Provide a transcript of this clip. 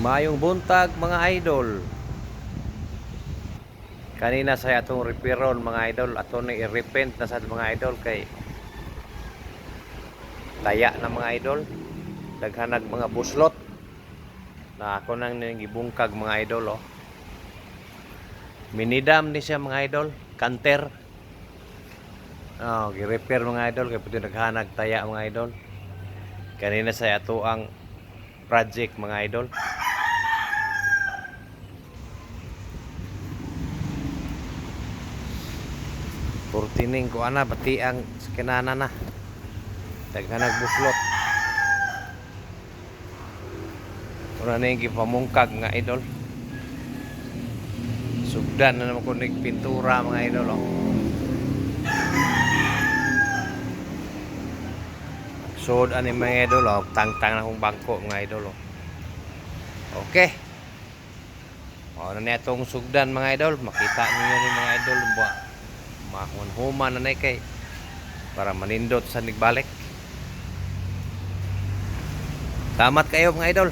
Mayong buntag mga idol. Kanina sa atong reparon mga idol, ato na i-repent na sa mga idol kay taya na mga idol. Daghanag mga buslot na ako nang gibungkag mga idol oh. Minidam ni siya mga idol, kanter. Oh, gi-repair mga idol kay pwede naghanag taya mga idol. Kanina sa ato ang project mga idol. Purtining ko ana bati ang skinana na. Daghanag buslot. Ura na yung gipamungkag mga idol. Sugdan na naman ko pintura mga idol oh. Sod ani mga idol oh, tangtang na kong bangko mga idol oh. Okay. O na itong sugdan mga idol, makita niyo ni mga idol ba mahunhuman na kay para manindot sa nigbalik. Salamat kayo mga idol.